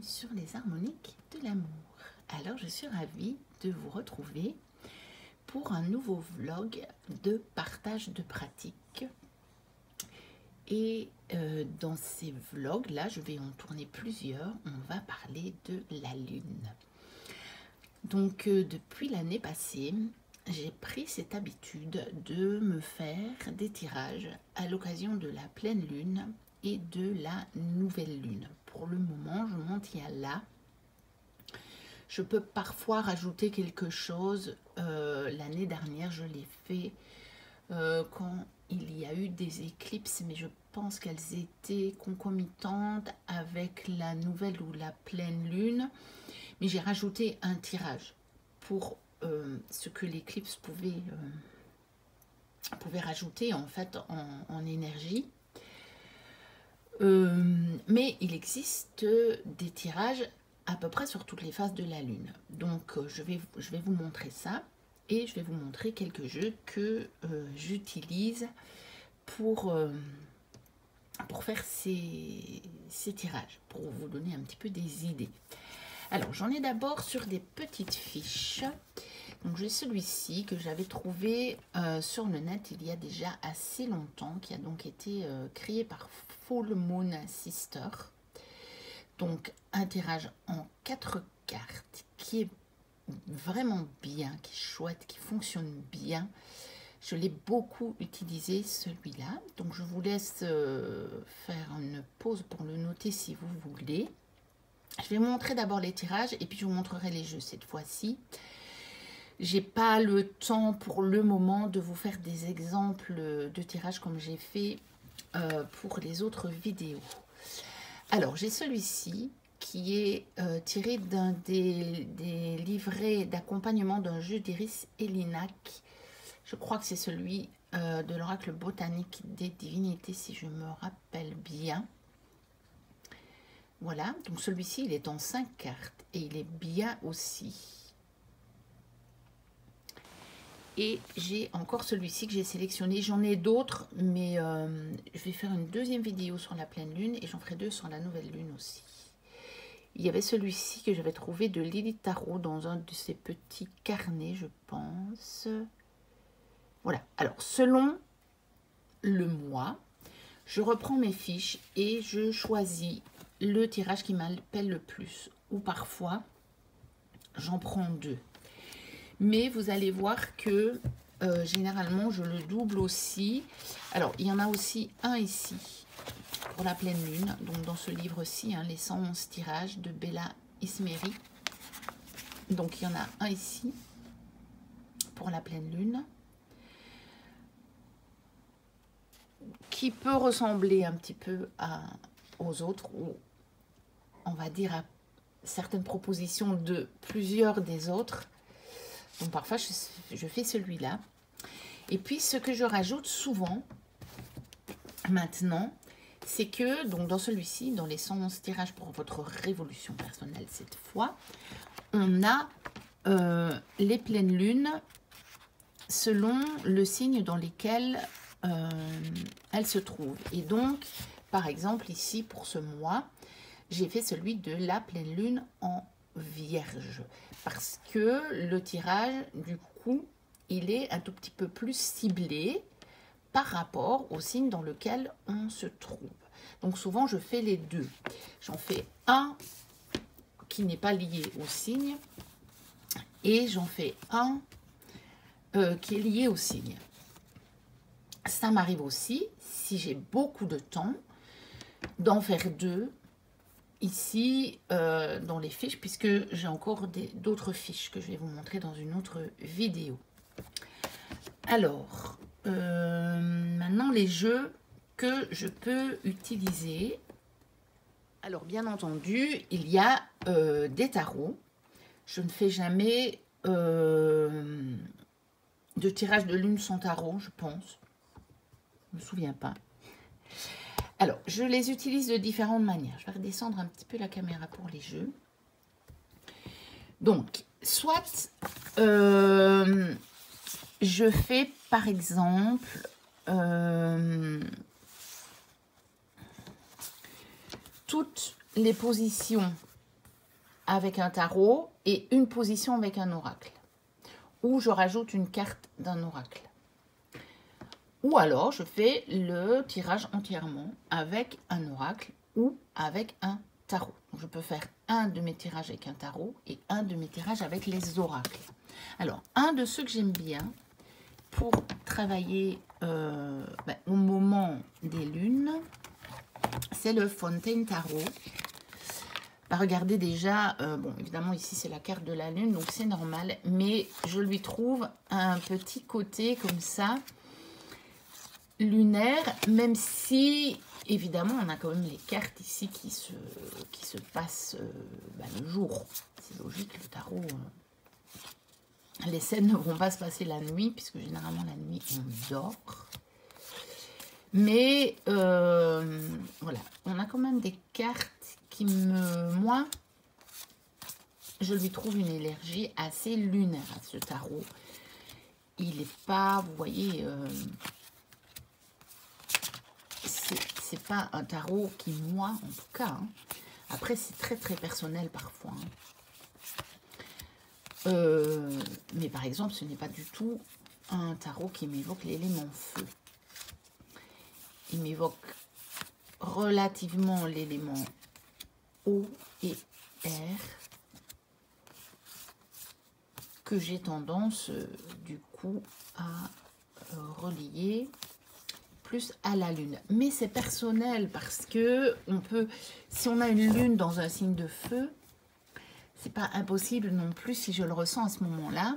sur les harmoniques de l'amour. Alors je suis ravie de vous retrouver pour un nouveau vlog de partage de pratiques. Et dans ces vlogs là, je vais en tourner plusieurs. On va parler de la lune. Donc depuis l'année passée, j'ai pris cette habitude de me faire des tirages à l'occasion de la pleine lune et de la nouvelle lune. Pour le moment, je m'en tiens là. Je peux parfois rajouter quelque chose. L'année dernière, je l'ai fait quand il y a eu des éclipses, mais je pense qu'elles étaient concomitantes avec la nouvelle ou la pleine lune. Mais j'ai rajouté un tirage pour ce que l'éclipse pouvait rajouter en fait en énergie. Mais il existe des tirages à peu près sur toutes les phases de la lune. Donc je vais vous montrer ça et je vais vous montrer quelques jeux que j'utilise pour faire ces tirages, pour vous donner un petit peu des idées. Alors j'en ai d'abord sur des petites fiches. Donc j'ai celui-ci que j'avais trouvé sur le net il y a déjà assez longtemps, qui a donc été créé par Full Moon Sister. Donc un tirage en 4 cartes qui est vraiment bien, qui est chouette, qui fonctionne bien. Je l'ai beaucoup utilisé celui-là. Donc je vous laisse faire une pause pour le noter si vous voulez. Je vais vous montrer d'abord les tirages et puis je vous montrerai les jeux cette fois-ci. J'ai pas le temps pour le moment de vous faire des exemples de tirages comme j'ai fait pour les autres vidéos. Alors j'ai celui-ci qui est tiré d'un des livrets d'accompagnement d'un jeu d'Iris Elinak. Je crois que c'est celui de l'oracle botanique des divinités si je me rappelle bien. Voilà, donc celui-ci il est en 5 cartes et il est bien aussi. Et j'ai encore celui-ci que j'ai sélectionné. J'en ai d'autres, mais je vais faire une deuxième vidéo sur la pleine lune et j'en ferai 2 sur la nouvelle lune aussi. Il y avait celui-ci que j'avais trouvé de Lily Tarot dans un de ces petits carnets, je pense. Voilà. Alors, selon le mois, je reprends mes fiches et je choisis le tirage qui m'appelle le plus. Ou parfois, j'en prends 2. Mais vous allez voir que généralement, je le double aussi. Alors, il y en a aussi un ici pour la pleine lune. Donc, dans ce livre-ci, hein, les 111 tirages de Bella Ismeri. Donc, il y en a un ici pour la pleine lune. Qui peut ressembler un petit peu aux autres. Ou on va dire à certaines propositions de plusieurs des autres. Donc parfois je fais celui-là. Et puis ce que je rajoute souvent maintenant, c'est que donc dans celui-ci, dans les 111 tirages pour votre révolution personnelle cette fois, on a les pleines lunes selon le signe dans lequel elles se trouvent. Et donc par exemple ici pour ce mois, j'ai fait celui de la pleine lune en Vierge parce que le tirage du coup il est un tout petit peu plus ciblé par rapport au signe dans lequel on se trouve. Donc souvent je fais les deux. J'en fais un qui n'est pas lié au signe et j'en fais un qui est lié au signe. Ça m'arrive aussi, si j'ai beaucoup de temps, d'en faire 2 ici dans les fiches, puisque j'ai encore d'autres fiches que je vais vous montrer dans une autre vidéo. Alors, maintenant les jeux que je peux utiliser. Alors, bien entendu, il y a des tarots. Je ne fais jamais de tirage de lune sans tarot, je pense. Je ne me souviens pas. Alors, je les utilise de différentes manières. Je vais redescendre un petit peu la caméra pour les jeux. Donc, soit je fais par exemple toutes les positions avec un tarot et une position avec un oracle. Ou je rajoute une carte d'un oracle. Ou alors, je fais le tirage entièrement avec un oracle ou avec un tarot. Donc, je peux faire un de mes tirages avec un tarot et un de mes tirages avec les oracles. Alors, un de ceux que j'aime bien pour travailler au moment des lunes, c'est le Fontaine Tarot. Regardez déjà, bon, évidemment, ici, c'est la carte de la lune, donc c'est normal. Mais je lui trouve un petit côté comme ça, lunaire, même si, évidemment, on a quand même les cartes ici qui se passent le jour. C'est logique, le tarot. Les scènes ne vont pas se passer la nuit, puisque généralement, la nuit, on dort. Mais, voilà, on a quand même des cartes qui moi, je lui trouve une énergie assez lunaire à ce tarot. Il n'est pas, vous voyez... c'est pas un tarot qui, moi, en tout cas, hein, après, c'est très, très personnel parfois. Hein. Mais par exemple, ce n'est pas du tout un tarot qui m'évoque l'élément feu. Il m'évoque relativement l'élément eau et air que j'ai tendance, du coup, à relier plus à la lune. Mais c'est personnel parce que on peut, si on a une lune dans un signe de feu, c'est pas impossible non plus, si je le ressens à ce moment-là,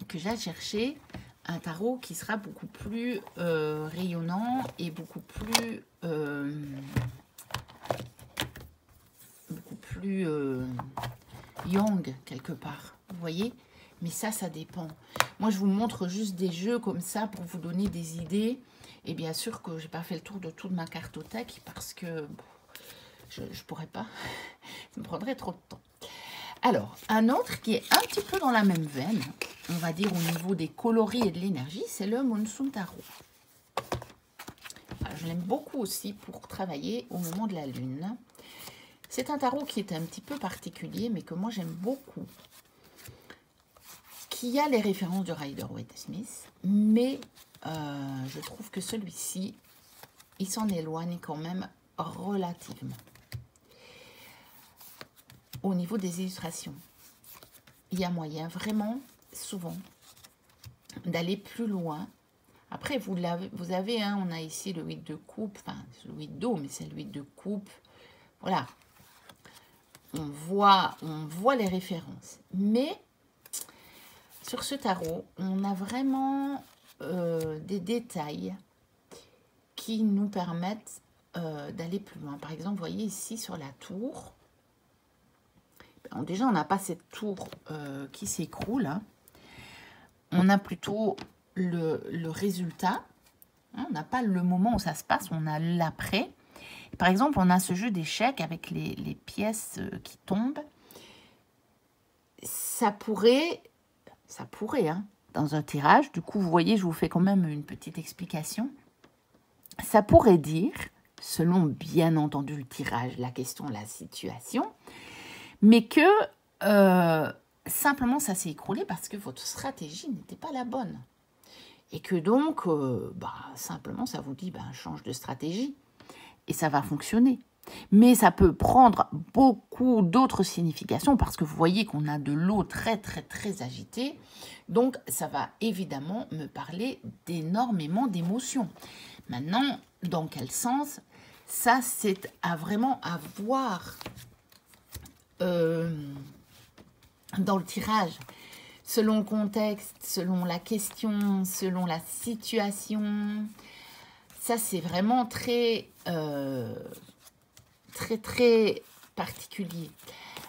que j'aille chercher un tarot qui sera beaucoup plus rayonnant et beaucoup plus yang quelque part, vous voyez. Mais ça dépend. Moi, je vous montre juste des jeux comme ça pour vous donner des idées. Et bien sûr que je n'ai pas fait le tour de toute ma cartothèque parce que je ne pourrais pas. Ça me prendrait trop de temps. Alors, un autre qui est un petit peu dans la même veine, on va dire au niveau des coloris et de l'énergie, c'est le Monsoon Tarot. Alors, je l'aime beaucoup aussi pour travailler au moment de la lune. C'est un tarot qui est un petit peu particulier, mais que moi j'aime beaucoup. Qui a les références de Rider-Waite-Smith, mais je trouve que celui-ci, il s'en éloigne quand même relativement. Au niveau des illustrations, il y a moyen vraiment, souvent, d'aller plus loin. Après, vous avez, hein, on a ici le 8 de coupe, enfin, le 8 d'eau, mais c'est le 8 de coupe. Voilà. On voit les références. Mais, sur ce tarot, on a vraiment des détails qui nous permettent d'aller plus loin. Par exemple, vous voyez ici sur la tour, bon, déjà on n'a pas cette tour qui s'écroule, hein. On a plutôt le résultat, hein. On n'a pas le moment où ça se passe, on a l'après. Par exemple, on a ce jeu d'échecs avec les pièces qui tombent. Ça pourrait, hein, dans un tirage, du coup, vous voyez, je vous fais quand même une petite explication. Ça pourrait dire, selon bien entendu le tirage, la question, la situation, mais que simplement ça s'est écroulé parce que votre stratégie n'était pas la bonne. Et que donc, simplement, ça vous dit, change de stratégie. Et ça va fonctionner. Mais ça peut prendre beaucoup d'autres significations parce que vous voyez qu'on a de l'eau très, très, très agitée. Donc, ça va évidemment me parler d'énormément d'émotions. Maintenant, dans quel sens? Ça, c'est vraiment à voir dans le tirage. Selon le contexte, selon la question, selon la situation. Ça, c'est vraiment très, très particulier.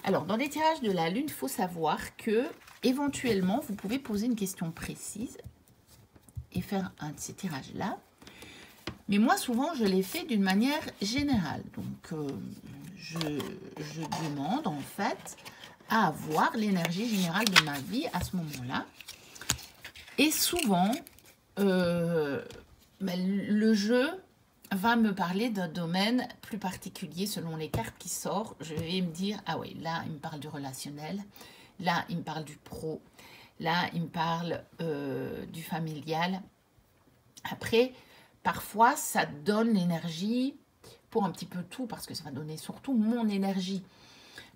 Alors, dans les tirages de la lune, il faut savoir que, éventuellement, vous pouvez poser une question précise et faire un de ces tirages-là. Mais moi, souvent, je les fais d'une manière générale. Donc, je demande, en fait, à avoir l'énergie générale de ma vie à ce moment-là. Et souvent, le jeu va me parler d'un domaine plus particulier selon les cartes qui sortent. Je vais me dire, ah oui, là, il me parle du relationnel. Là, il me parle du pro. Là, il me parle du familial. Après, parfois, ça donne l'énergie pour un petit peu tout, parce que ça va donner surtout mon énergie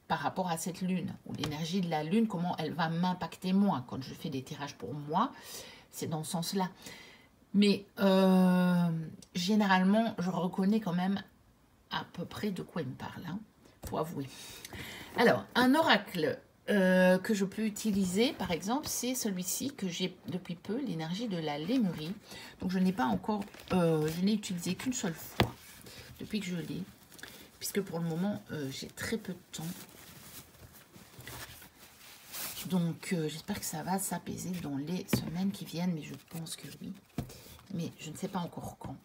par rapport à cette lune, ou l'énergie de la lune, comment elle va m'impacter moi. Quand je fais des tirages pour moi, c'est dans ce sens-là. Mais généralement, je reconnais quand même à peu près de quoi il me parle, hein, faut avouer. Alors, un oracle que je peux utiliser, par exemple, c'est celui-ci que j'ai depuis peu, l'énergie de la lémurie. Donc, je n'ai pas encore, je n'ai utilisé qu'une seule fois depuis que je l'ai, puisque pour le moment, j'ai très peu de temps. Donc, j'espère que ça va s'apaiser dans les semaines qui viennent, mais je pense que oui. Mais je ne sais pas encore quand.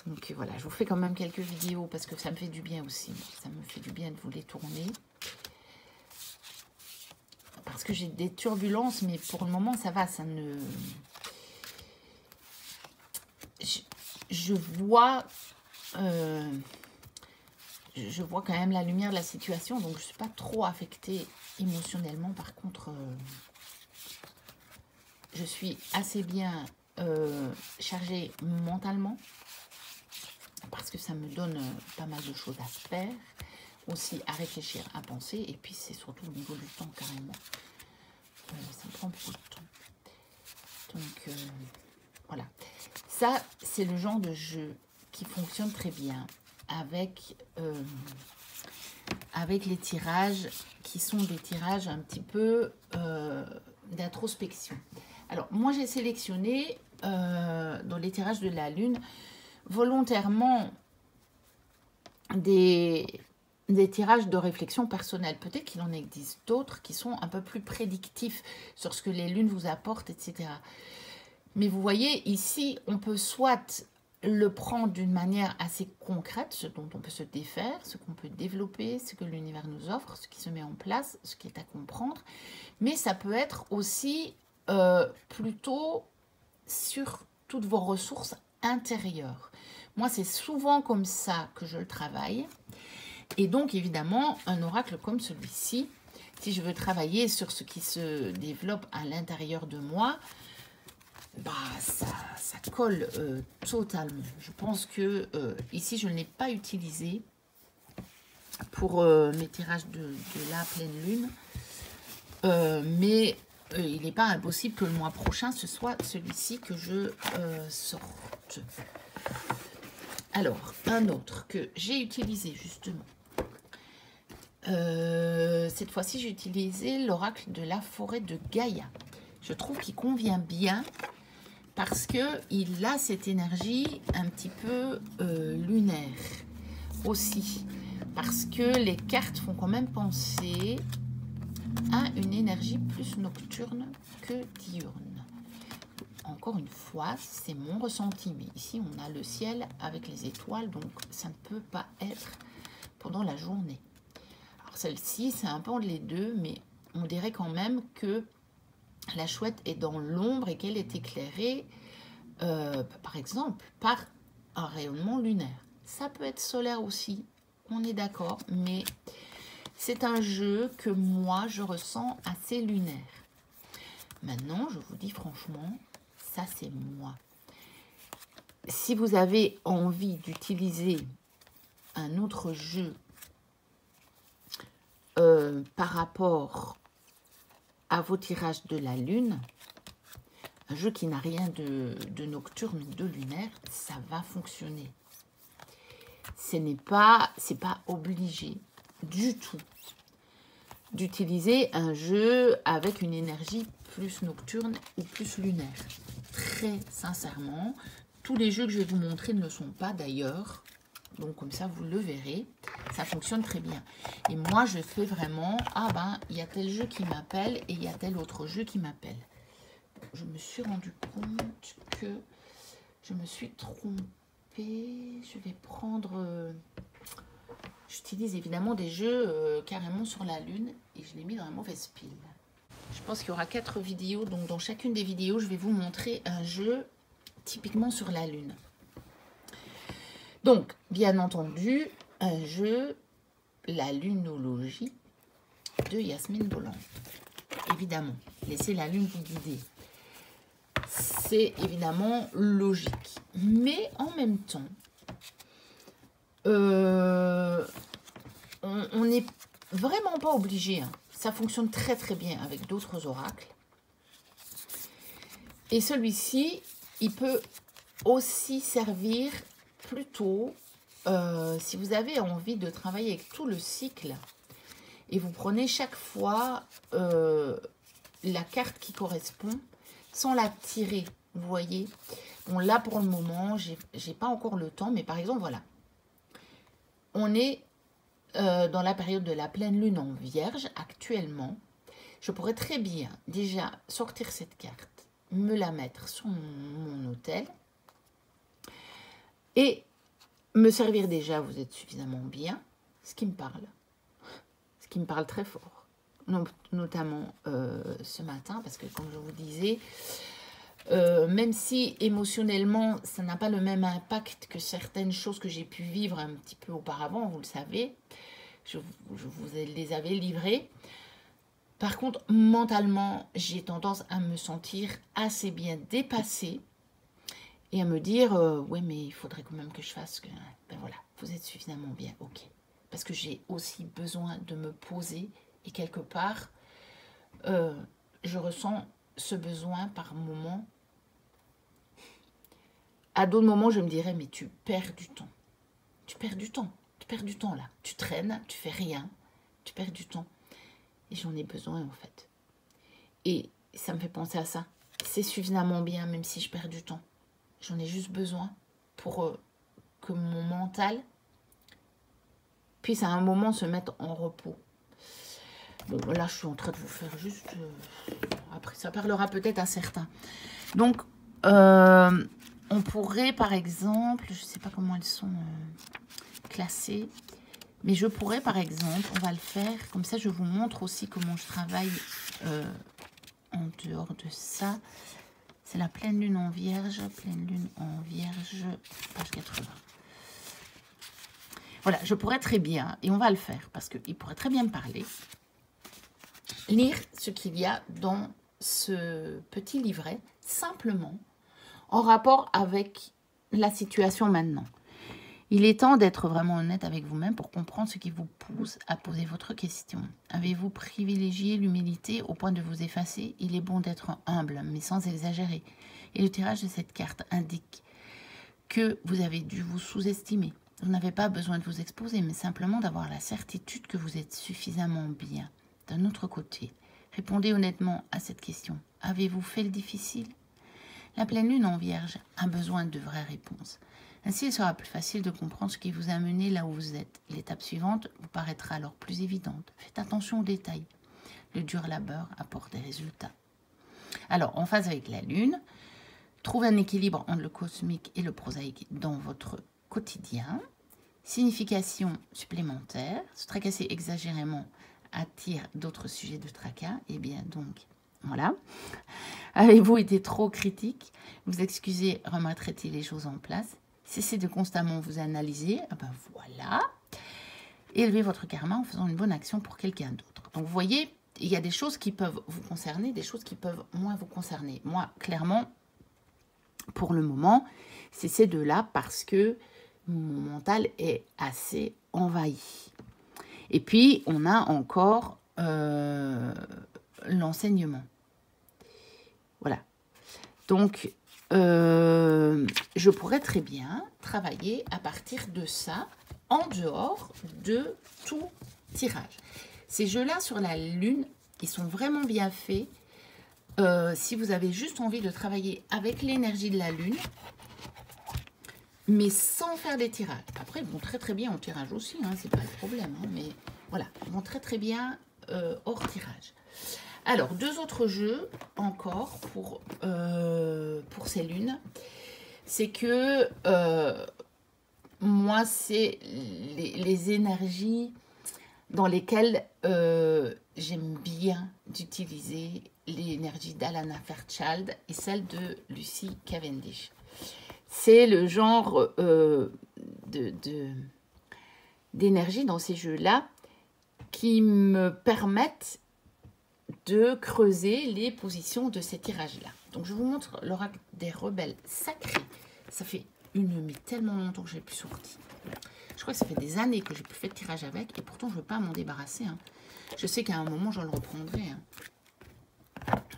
Donc, voilà, je vous fais quand même quelques vidéos parce que ça me fait du bien aussi. Ça me fait du bien de vous les tourner. Parce que j'ai des turbulences, mais pour le moment, ça va, ça ne... Je vois quand même la lumière de la situation, donc je ne suis pas trop affectée émotionnellement. Par contre, je suis assez bien chargée mentalement, parce que ça me donne pas mal de choses à faire, aussi à réfléchir, à penser, et puis c'est surtout au niveau du temps carrément. Ça me prend beaucoup de temps. Donc, voilà. Ça, c'est le genre de jeu qui fonctionne très bien avec les tirages qui sont des tirages un petit peu d'introspection. Alors, moi, j'ai sélectionné dans les tirages de la Lune volontairement des tirages de réflexion personnelle. Peut-être qu'il en existe d'autres qui sont un peu plus prédictifs sur ce que les lunes vous apportent, etc. Mais vous voyez, ici, on peut soit le prendre d'une manière assez concrète, ce dont on peut se défaire, ce qu'on peut développer, ce que l'univers nous offre, ce qui se met en place, ce qui est à comprendre. Mais ça peut être aussi plutôt sur toutes vos ressources intérieures. Moi, c'est souvent comme ça que je le travaille. Et donc, évidemment, un oracle comme celui-ci, si je veux travailler sur ce qui se développe à l'intérieur de moi, bah, ça colle totalement. Je pense que ici, je ne l'ai pas utilisé pour mes tirages de la pleine lune. Mais il n'est pas impossible que le mois prochain, ce soit celui-ci que je sorte. Alors, un autre que j'ai utilisé justement. Cette fois-ci, j'ai utilisé l'oracle de la forêt de Gaïa. Je trouve qu'il convient bien parce qu'il a cette énergie un petit peu lunaire aussi. Parce que les cartes font quand même penser à une énergie plus nocturne que diurne. Encore une fois, c'est mon ressenti. Mais ici, on a le ciel avec les étoiles, donc ça ne peut pas être pendant la journée. Alors celle-ci, c'est un peu entre les deux, mais on dirait quand même que la chouette est dans l'ombre et qu'elle est éclairée, par exemple, par un rayonnement lunaire. Ça peut être solaire aussi, on est d'accord, mais c'est un jeu que moi, je ressens assez lunaire. Maintenant, je vous dis franchement, ça c'est moi. Si vous avez envie d'utiliser un autre jeu par rapport à vos tirages de la lune, un jeu qui n'a rien de nocturne ou de lunaire, ça va fonctionner. C'est pas obligé du tout d'utiliser un jeu avec une énergie plus nocturne ou plus lunaire. Très sincèrement, tous les jeux que je vais vous montrer ne le sont pas d'ailleurs. Donc comme ça, vous le verrez, ça fonctionne très bien. Et moi, je fais vraiment, ah ben, il y a tel jeu qui m'appelle et il y a tel autre jeu qui m'appelle. Je me suis rendu compte que je me suis trompée. Je vais prendre... J'utilise évidemment des jeux carrément sur la lune et je l'ai mis dans la mauvaise pile. Je pense qu'il y aura 4 vidéos, donc dans chacune des vidéos, je vais vous montrer un jeu typiquement sur la lune. Donc, bien entendu, un jeu, la lunologie de Yasmine Bolland. Évidemment, laissez la lune vous guider. C'est évidemment logique. Mais en même temps, on n'est vraiment pas obligé. Hein. Ça fonctionne très très bien avec d'autres oracles. Et celui-ci, il peut aussi servir plutôt si vous avez envie de travailler avec tout le cycle et vous prenez chaque fois la carte qui correspond sans la tirer, vous voyez. Bon, là pour le moment, j'ai pas encore le temps, mais par exemple, voilà. On est dans la période de la pleine lune en Vierge actuellement. Je pourrais très bien déjà sortir cette carte, me la mettre sur mon autel et me servir déjà, vous êtes suffisamment bien, ce qui me parle très fort, notamment ce matin, parce que comme je vous disais, même si émotionnellement, ça n'a pas le même impact que certaines choses que j'ai pu vivre un petit peu auparavant, vous le savez, je vous les avais livrées. Par contre, mentalement, j'ai tendance à me sentir assez bien dépassée et à me dire, ouais, mais il faudrait quand même que je fasse que... Ben voilà, vous êtes suffisamment bien, ok. Parce que j'ai aussi besoin de me poser et quelque part, je ressens ce besoin par moment. À d'autres moments, je me dirais, mais tu perds du temps. Tu perds du temps. Tu perds du temps là. Tu traînes, tu fais rien. Tu perds du temps. Et j'en ai besoin en fait. Et ça me fait penser à ça. C'est suffisamment bien même si je perds du temps. J'en ai juste besoin pour que mon mental puisse à un moment se mettre en repos. Bon, là, je suis en train de vous faire juste... après, ça parlera peut-être à certains. Donc, on pourrait, par exemple... Je ne sais pas comment elles sont classées. Mais je pourrais, par exemple, on va le faire. Comme ça, je vous montre aussi comment je travaille en dehors de ça. C'est la pleine lune en Vierge. Pleine lune en Vierge, page 80. Voilà, je pourrais très bien, et on va le faire, parce qu'il pourrait très bien me parler, lire ce qu'il y a dans ce petit livret, simplement, en rapport avec la situation maintenant. Il est temps d'être vraiment honnête avec vous-même pour comprendre ce qui vous pousse à poser votre question. Avez-vous privilégié l'humilité au point de vous effacer? Il est bon d'être humble, mais sans exagérer. Et le tirage de cette carte indique que vous avez dû vous sous-estimer. Vous n'avez pas besoin de vous exposer, mais simplement d'avoir la certitude que vous êtes suffisamment bien. D'un autre côté, répondez honnêtement à cette question. Avez-vous fait le difficile? La pleine lune en Vierge a besoin de vraies réponses. Ainsi, il sera plus facile de comprendre ce qui vous a mené là où vous êtes. L'étape suivante vous paraîtra alors plus évidente. Faites attention aux détails. Le dur labeur apporte des résultats. Alors, en phase avec la lune, trouvez un équilibre entre le cosmique et le prosaïque dans votre quotidien. Signification supplémentaire. Se tracasser exagérément attire d'autres sujets de tracas. Eh bien, donc, voilà. Avez-vous été trop critique? Vous excusez, remettrez-il les choses en place? Cessez de constamment vous analyser. Ah ben voilà. Élevez votre karma en faisant une bonne action pour quelqu'un d'autre. Donc, vous voyez, il y a des choses qui peuvent vous concerner, des choses qui peuvent moins vous concerner. Moi, clairement, pour le moment, c'est ces deux-là parce que mon mental est assez envahi. Et puis, on a encore l'enseignement. Voilà. Donc, je pourrais très bien travailler à partir de ça en dehors de tout tirage. Ces jeux-là sur la lune, ils sont vraiment bien faits. Si vous avez juste envie de travailler avec l'énergie de la lune, mais sans faire des tirages. Après, ils vont très très bien en tirage aussi, hein, c'est pas le problème. Hein, mais voilà, ils vont très très bien hors tirage. Alors, deux autres jeux encore pour ces lunes. C'est que moi, c'est les énergies dans lesquelles j'aime bien d'utiliser l'énergie d'Alana Fairchild et celle de Lucy Cavendish. C'est le genre d'énergie dans ces jeux-là qui me permettent de creuser les positions de ces tirages-là. Donc, je vous montre l'oracle des rebelles sacrés. Ça fait tellement longtemps que je l'ai plus sorti. Je crois que ça fait des années que j'ai plus fait de tirage avec, et pourtant, je ne veux pas m'en débarrasser. Hein. Je sais qu'à un moment, je le reprendrai. Hein.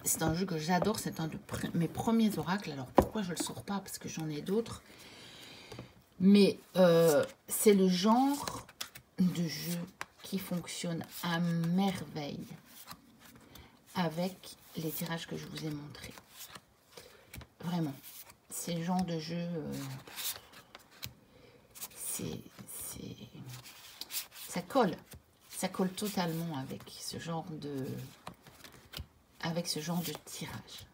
C'est un jeu que j'adore, c'est un de mes premiers oracles. Alors, pourquoi je ne le sors pas? Parce que j'en ai d'autres. Mais c'est le genre de jeu qui fonctionne à merveille avec les tirages que je vous ai montrés. Vraiment. C'est le genre de jeu... ça colle. Ça colle totalement avec ce genre de tirage.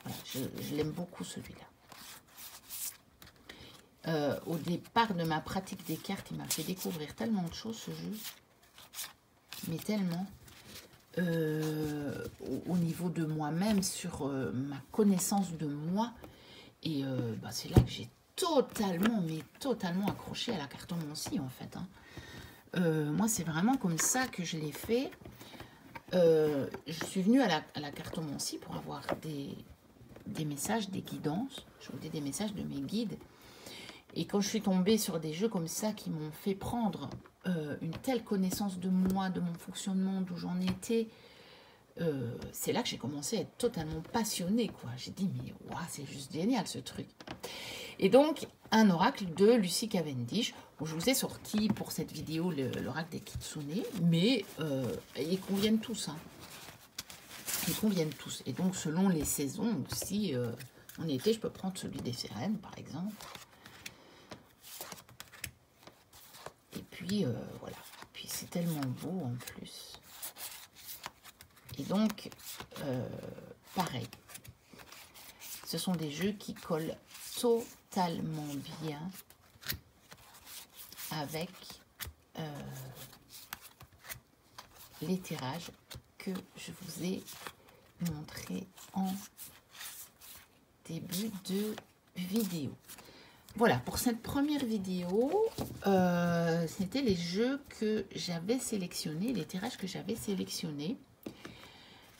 Voilà, je l'aime beaucoup celui-là. Au départ de ma pratique des cartes, il m'a fait découvrir tellement de choses ce jeu. Mais tellement. Au niveau de moi-même, sur ma connaissance de moi. Et c'est là que j'ai totalement accroché à la cartomancie en fait. Hein. Moi, c'est vraiment comme ça que je l'ai fait. Je suis venue à la cartomancie pour avoir des messages, des guidances. Je vous dis des messages de mes guides. Et quand je suis tombée sur des jeux comme ça qui m'ont fait prendre une telle connaissance de moi, de mon fonctionnement, d'où j'en étais, c'est là que j'ai commencé à être totalement passionnée, quoi. J'ai dit, mais wow, c'est juste génial ce truc. Et donc, un oracle de Lucie Cavendish. Bon, je vous ai sorti pour cette vidéo l'oracle des Kitsune, mais ils conviennent tous. Hein. Ils conviennent tous. Et donc, selon les saisons aussi, en été, je peux prendre celui des sirènes, par exemple. Et puis, voilà. Puis, c'est tellement beau, en plus. Et donc, pareil. Ce sont des jeux qui collent totalement bien avec les tirages que je vous ai montrés en début de vidéo. Voilà, pour cette première vidéo, c'était les jeux que j'avais sélectionnés, les tirages que j'avais sélectionnés.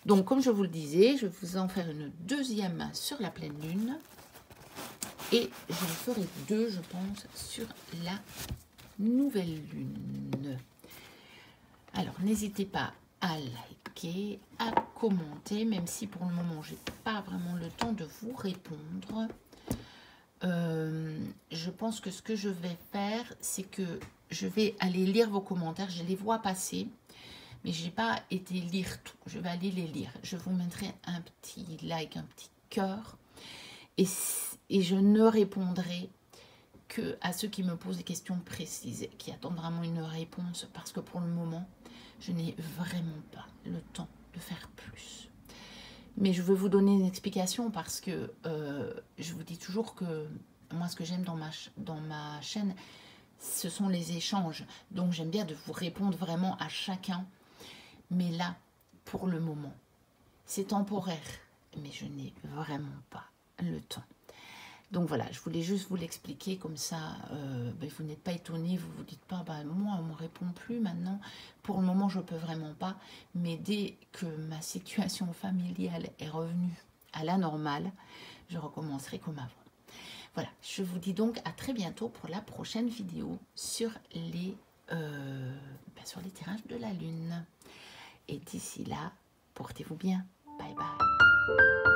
Donc, comme je vous le disais, je vais vous en faire une deuxième sur la pleine lune. Et je vous ferai deux, je pense, sur la nouvelle lune. Alors, n'hésitez pas à liker, à commenter, même si pour le moment, je n'ai pas vraiment le temps de vous répondre. Je pense que ce que je vais faire, c'est que je vais aller lire vos commentaires. Je les vois passer. Mais je n'ai pas été lire tout. Je vais aller les lire. Je vous mettrai un petit like, un petit cœur. Et je ne répondrai que à ceux qui me posent des questions précises, qui attendent vraiment une réponse. Parce que pour le moment, je n'ai vraiment pas le temps de faire plus. Mais je veux vous donner une explication parce que je vous dis toujours que moi, ce que j'aime dans ma chaîne, ce sont les échanges. Donc, j'aime bien de vous répondre vraiment à chacun. Mais là, pour le moment, c'est temporaire. Mais je n'ai vraiment pas le temps. Donc voilà, je voulais juste vous l'expliquer. Comme ça, vous n'êtes pas étonnés. Vous ne vous dites pas, moi, on ne me répond plus maintenant. Pour le moment, je ne peux vraiment pas. Mais dès que ma situation familiale est revenue à la normale, je recommencerai comme avant. Voilà, je vous dis donc à très bientôt pour la prochaine vidéo sur les tirages de la lune. Et d'ici là, portez-vous bien. Bye bye.